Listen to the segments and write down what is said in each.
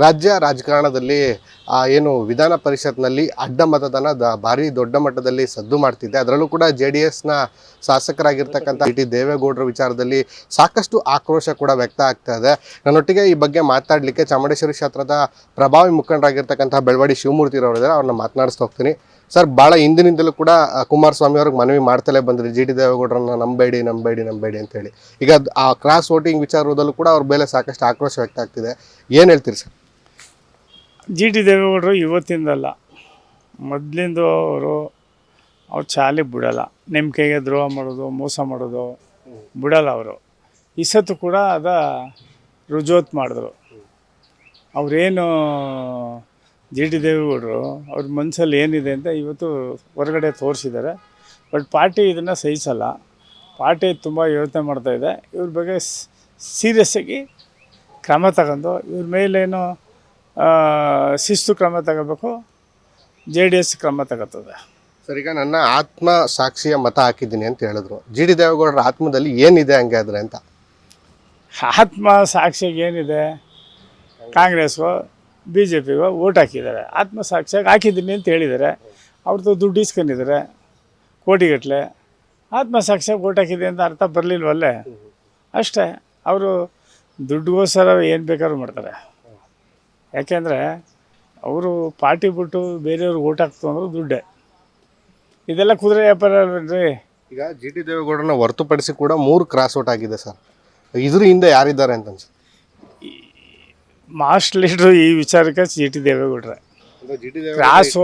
ರಾಜ್ಯ ರಾಜಕಾರಣದಲ್ಲಿ ಏನು ವಿಧಾನ ಪರಿಷತ್ನಲ್ಲಿ ಅಡ್ಡ ಮತದಾನ ಭಾರಿ ದೊಡ್ಡ ಮಟ್ಟದಲ್ಲಿ ಸದ್ದು ಮಾಡ್ತಿದೆ. ಅದರಲ್ಲೂ ಕೂಡ JDSನ ಶಾಸಕರಾಗಿರ್ತಕ್ಕಂಥ ಟಿ ದೇವೇಗೌಡರ ವಿಚಾರದಲ್ಲಿ ಸಾಕಷ್ಟು ಆಕ್ರೋಶ ಕೂಡ ವ್ಯಕ್ತ ಆಗ್ತಾ ಇದೆ. ನನ್ನೊಟ್ಟಿಗೆ ಈ ಬಗ್ಗೆ ಮಾತಾಡಲಿಕ್ಕೆ ಚಾಮುಂಡೇಶ್ವರಿ ಕ್ಷೇತ್ರದ ಪ್ರಭಾವಿ ಮುಖಂಡರಾಗಿರ್ತಕ್ಕಂಥ ಬೆಳವಾಡಿ ಶಿವಮೂರ್ತಿರವರು ಇದ್ದಾರೆ. ಅವ್ರನ್ನ ಮಾತನಾಡಿಸ್ತಾ ಹೋಗ್ತೀನಿ. ಸರ್, ಭಾಳ ಹಿಂದಿನಿಂದಲೂ ಕೂಡ ಕುಮಾರಸ್ವಾಮಿ ಅವ್ರಿಗೆ ಮನವಿ ಮಾಡ್ತಲೇ ಬಂದ್ರಿ, GT ದೇವೇಗೌಡರನ್ನ ನಂಬೇಡಿ ಅಂತೇಳಿ. ಈಗ ಆ ಕ್ರಾಸ್ ವೋಟಿಂಗ್ ವಿಚಾರದಲ್ಲೂ ಕೂಡ ಅವ್ರ ಮೇಲೆ ಸಾಕಷ್ಟು ಆಕ್ರೋಶ ವ್ಯಕ್ತ ಆಗ್ತಿದೆ. ಏನು ಹೇಳ್ತೀರಿ ಸರ್? GT ದೇವೇಗೌಡರು ಇವತ್ತಿಂದಲ್ಲ, ಮೊದಲಿಂದ ಅವ್ರು ಚಾಲಿ ಬಿಡಲ್ಲ. ನಂಬಿಕೆಗೆ ದ್ರೋಹ ಮಾಡೋದು, ಮೋಸ ಮಾಡೋದು ಬಿಡಲ್ಲ ಅವರು. ಈ ಸತ್ತು ಕೂಡ ರುಜುವಾತ್ ಮಾಡಿದ್ರು. ಅವರೇನು GT ದೇವೇಗೌಡರು ಅವ್ರ ಮನಸ್ಸಲ್ಲಿ ಏನಿದೆ ಅಂತ ಇವತ್ತು ಹೊರಗಡೆ ತೋರಿಸಿದ್ದಾರೆ. ಬಟ್ ಪಾರ್ಟಿ ಇದನ್ನು ಸಹಿಸಲ್ಲ. ಪಾರ್ಟಿ ತುಂಬ ಯೋಚನೆ ಮಾಡ್ತಾಯಿದೆ. ಇವ್ರ ಬಗ್ಗೆ ಸೀರಿಯಸ್ಸಾಗಿ ಕ್ರಮ ತಗೊಂಡು ಇವ್ರ ಮೇಲೇನು ಶಿಸ್ತು ಕ್ರಮ ತಗೋಬೇಕು. JDS ಕ್ರಮ ತಗೋತದೆ. ಸರ್, ಈಗ ನನ್ನ ಆತ್ಮ ಸಾಕ್ಷಿಯ ಮತ ಹಾಕಿದ್ದೀನಿ ಅಂತ ಹೇಳಿದ್ರು. GT ದೇವೇಗೌಡರ ಆತ್ಮದಲ್ಲಿ ಏನಿದೆ ಹಂಗೆ ಆದ್ರೆ ಅಂತ? ಆತ್ಮ ಸಾಕ್ಷಿಯಾಗಿ ಏನಿದೆ? ಕಾಂಗ್ರೆಸ್ಗೋ BJPಗೋ ಓಟ್ ಹಾಕಿದ್ದಾರೆ. ಆತ್ಮ ಸಾಕ್ಷಿಯಾಗಿ ಹಾಕಿದ್ದೀನಿ ಅಂತ ಹೇಳಿದ್ದಾರೆ. ಅವ್ರದ್ದು ದುಡ್ಡು ಇಸ್ಕೊಂಡಿದ್ದಾರೆ ಕೋಟಿಗಟ್ಟಲೆ. ಆತ್ಮ ಸಾಕ್ಷಿಯಾಗಿ ಓಟ್ ಹಾಕಿದೆ ಅಂತ ಅರ್ಥ ಬರಲಿಲ್ವಲ್ಲೇ? ಅಷ್ಟೇ. ಅವರು ದುಡ್ಡುಗೋಸ್ಕರ ಏನು ಬೇಕಾದ್ರೂ ಮಾಡ್ತಾರೆ. ಯಾಕೆಂದರೆ ಅವರು ಪಾರ್ಟಿ ಬಿಟ್ಟು ಬೇರೆಯವ್ರಿಗೆ ಓಟ್ ಹಾಕ್ತು ಅಂದ್ರೆ ದುಡ್ಡೇ. ಇದೆಲ್ಲ ಕುದುರೆ ವ್ಯಾಪಾರ ಅಲ್ವೇನ್ರಿ? ಈಗ GT ದೇವೇಗೌಡರನ್ನ ಹೊರತುಪಡಿಸಿ ಕೂಡ 3 ಕ್ರಾಸ್ ಔಟ್ ಆಗಿದೆ ಸರ್. ಇದ್ರ ಹಿಂದೆ ಯಾರಿದ್ದಾರೆ ಅಂತ ಅನ್ಸುತ್ತೆ? ಮಾಸ್ಟ್ ಲೀಡ್ರು ಈ ವಿಚಾರಕ್ಕೆ GT ದೇವೇಗೌಡ್ರೆ. ಕ್ರಾಸ್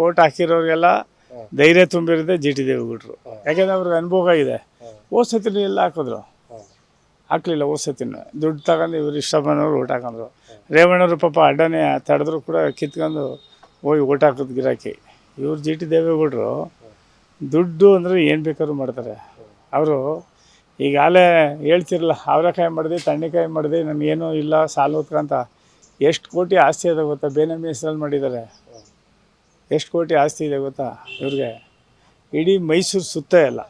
ಓಟ್ ಹಾಕಿರೋರಿಗೆಲ್ಲ ಧೈರ್ಯ ತುಂಬಿರೋದೇ GT ದೇವೇಗೌಡರು. ಯಾಕೆಂದರೆ ಅವ್ರಿಗೆ ಅನುಭವ ಇದೆ. ಹೋದ ಸತಿನೂ ಎಲ್ಲ ಹಾಕಿದ್ರು, ಹಾಕಲಿಲ್ಲ. ಹೋದ ಸತಿನೂ ದುಡ್ಡು ತಗೊಂಡು ಇವ್ರು ಇಷ್ಟ ಬಂದವರು ಓಟ್ ಹಾಕೊಂಡ್ರು. ರೇವಣ್ಣವರು ಪಾಪ ಅಡ್ಡನೇ ತಡೆದ್ರು ಕೂಡ ಕಿತ್ಕೊಂಡು ಹೋಗಿ ಓಟ್ ಹಾಕೋದು ಗಿರಾಕಿ. ಇವ್ರು GT ದೇವೇಗೌಡರು ದುಡ್ಡು ಅಂದರೆ ಏನು ಬೇಕಾದ್ರೂ ಮಾಡ್ತಾರೆ. ಅವರು ಈಗಾಗಲೇ ಹೇಳ್ತಿರಲ್ಲ, ಅವರೆಕಾಯಿ ಮಾಡಿದೆ, ತಣ್ಣೆಕಾಯಿ ಮಾಡಿದೆ, ನನಗೇನೂ ಇಲ್ಲ, ಸಾಲ ಹೊತ್ಕೊಂತ. ಎಷ್ಟು ಕೋಟಿ ಆಸ್ತಿ ಇದೆ ಗೊತ್ತಾ? ಬೇನಾಮಿ ಹೆಸರಲ್ಲಿ ಮಾಡಿದ್ದಾರೆ. ಎಷ್ಟು ಕೋಟಿ ಆಸ್ತಿ ಇದೆ ಗೊತ್ತಾ ಇವ್ರಿಗೆ? ಇಡೀ ಮೈಸೂರು ಸುತ್ತ ಎಲ್ಲ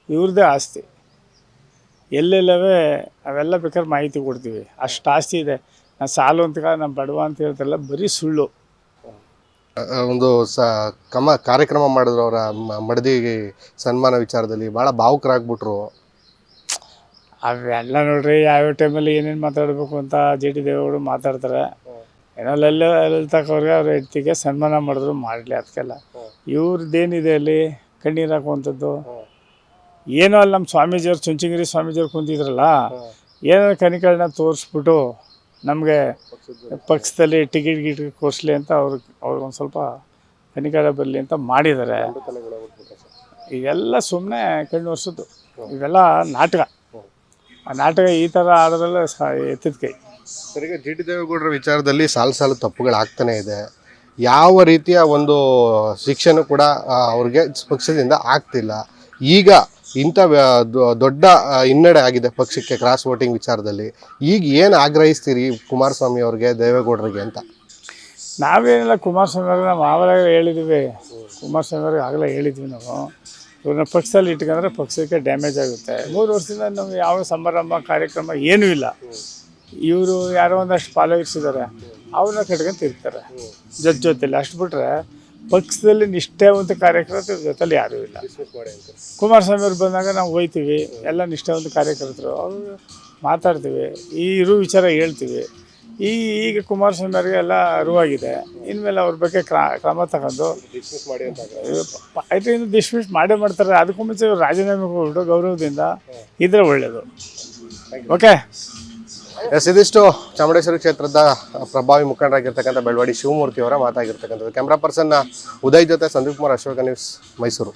ಇವ್ರದ್ದೇ ಆಸ್ತಿ. ಎಲ್ಲೆಲ್ಲವೇ ಅವೆಲ್ಲ ಬೇಕಾದ್ರೆ ಮಾಹಿತಿ ಕೊಡ್ತೀವಿ. ಅಷ್ಟು ಆಸ್ತಿ ಇದೆ. ನಾನು ಸಾಲು ಅಂತ ನಾನು ಬಡವ ಅಂತ ಹೇಳ್ತಾರಲ್ಲ, ಬರೀ ಸುಳ್ಳು. ಒಂದು ಕಾರ್ಯಕ್ರಮ ಮಾಡಿದ್ರು ಅವರ ಮಡದಿ ಸನ್ಮಾನ ವಿಚಾರದಲ್ಲಿ ಭಾಳ ಭಾವುಕರಾಗ್ಬಿಟ್ರು. ಅವೆಲ್ಲ ನೋಡ್ರಿ, ಯಾವ್ಯಾವ ಟೈಮಲ್ಲಿ ಏನೇನು ಮಾತಾಡಬೇಕು ಅಂತ GT ದೇವೇಗೌಡರು ಮಾತಾಡ್ತಾರೆ. ಏನಲ್ಲೆಲ್ಲ ತಗೋರ್ಗೆ ಅವ್ರ ಹೆಂಡತಿಗೆ ಸನ್ಮಾನ ಮಾಡಿದ್ರು, ಮಾಡಲಿ. ಅದಕ್ಕೆಲ್ಲ ಇವ್ರದ್ದೇನಿದೆ ಅಲ್ಲಿ ಕಣ್ಣೀರು ಹಾಕುವಂಥದ್ದು? ಏನೋ ಅಲ್ಲಿ ನಮ್ಮ ಸ್ವಾಮೀಜಿಯವ್ರು, ಚುಂಚನಗಿರಿ ಸ್ವಾಮೀಜಿಯವ್ರು ಕುಂತಿದ್ರಲ್ಲ, ಏನೋ ಕನಿಕಳನ್ನ ತೋರಿಸ್ಬಿಟ್ಟು ನಮಗೆ ಪಕ್ಷದಲ್ಲಿ ಟಿಕೆಟ್ ಕೊಡಿಸ್ಲಿ ಅಂತ ಅವ್ರಿಗೊಂದು ಸ್ವಲ್ಪ ಕನಿಕರ ಬರಲಿ ಅಂತ ಮಾಡಿದ್ದಾರೆ. ಇವೆಲ್ಲ ಸುಮ್ಮನೆ ಕಣ್ಣು ಒರೆಸೋದು. ಇವೆಲ್ಲ ನಾಟಕ. ಆ ನಾಟಕ ಈ ಥರ ಆಡೋದ್ರಲ್ಲ ಎತ್ತಿದ ಕೈ. ಸರಿಗೆ GT ದೇವೇಗೌಡರ ವಿಚಾರದಲ್ಲಿ ಸಾಲು ತಪ್ಪುಗಳಾಗ್ತಾನೆ ಇದೆ. ಯಾವ ರೀತಿಯ ಒಂದು ಶಿಕ್ಷೆನೂ ಕೂಡ ಅವ್ರಿಗೆ ಪಕ್ಷದಿಂದ ಆಗ್ತಿಲ್ಲ. ಈಗ ಇಂಥ ದೊಡ್ಡ ಹಿನ್ನಡೆ ಆಗಿದೆ ಪಕ್ಷಕ್ಕೆ ಕ್ರಾಸ್ ವೋಟಿಂಗ್ ವಿಚಾರದಲ್ಲಿ. ಈಗ ಏನು ಆಗ್ರಹಿಸ್ತೀರಿ ಕುಮಾರಸ್ವಾಮಿ ಅವ್ರಿಗೆ, ದೇವೇಗೌಡರಿಗೆ ಅಂತ? ನಾವೇನಿಲ್ಲ, ಕುಮಾರಸ್ವಾಮಿ ಅವ್ರಿಗೆ ನಾವು ಆವಾಗಲೇ ಹೇಳಿದ್ವಿ. ಕುಮಾರಸ್ವಾಮಿ ಅವ್ರಿಗೆ ಆಗಲೇ ಹೇಳಿದ್ವಿ ನಾವು, ಇವ್ರನ್ನ ಪಕ್ಷದಲ್ಲಿ ಇಟ್ಕೊಂಡ್ರೆ ಪಕ್ಷಕ್ಕೆ ಡ್ಯಾಮೇಜ್ ಆಗುತ್ತೆ. 3 ವರ್ಷದಿಂದ ನಮ್ಗೆ ಯಾವ ಸಮಾರಂಭ ಕಾರ್ಯಕ್ರಮ ಏನೂ ಇಲ್ಲ. ಇವರು ಯಾರೋ ಒಂದಷ್ಟು ಫಾಲೋವರ್ಸ್ ಇದ್ದಾರೆ, ಅವ್ರನ್ನ ಕಟ್ಕೊಂತ ಇರ್ತಾರೆ ಜೊತೆಲಿ. ಅಷ್ಟು ಬಿಟ್ಟರೆ ಪಕ್ಷದಲ್ಲಿ ನಿಷ್ಠಾವಂತ ಕಾರ್ಯಕರ್ತರ ಜೊತೆಲಿ ಯಾರೂ ಇಲ್ಲ. ಕುಮಾರಸ್ವಾಮಿ ಅವ್ರು ಬಂದಾಗ ನಾವು ಹೋಗ್ತೀವಿ, ಎಲ್ಲ ನಿಷ್ಠಾವಂತ ಕಾರ್ಯಕರ್ತರು, ಅವರು ಮಾತಾಡ್ತೀವಿ, ಇರೋ ವಿಚಾರ ಹೇಳ್ತೀವಿ. ಈಗ ಕುಮಾರಸ್ವಾಮಿ ಅವ್ರಿಗೆ ಎಲ್ಲ ಅರಿವಾಗಿದೆ. ಇನ್ಮೇಲೆ ಅವ್ರ ಬಗ್ಗೆ ಕ್ರಮ ತಗೊಂಡು ಇದರಿಂದ ಡಿಸ್ಮಿಸ್ ಮಾಡೇ ಮಾಡ್ತಾರೆ. ಅದಕ್ಕೂ ಮುಂಚೆ ರಾಜೀನಾಮೆ ಕೊಟ್ಟು ಗೌರವದಿಂದ ಇದ್ರೆ ಒಳ್ಳೆಯದು. ಓಕೆ. ಇದಿಷ್ಟು ಚಾಮುಂಡೇಶ್ವರಿ ಕ್ಷೇತ್ರದ ಪ್ರಭಾವಿ ಮುಖಂಡರಾಗಿರ್ತಕ್ಕಂಥ ಬೆಳವಾಡಿ ಶಿವಮೂರ್ತಿ ಅವರ ಮಾತಾಗಿರ್ತಕ್ಕಂಥದ್ದು. ಕ್ಯಾಮ್ರಾ ಪರ್ಸನ್ ಉದಯ್ ಜೊತೆ ಸಂದೀಪ್ ಕುಮಾರ್, ಅಶೋಕ ನ್ಯೂಸ್, ಮೈಸೂರು.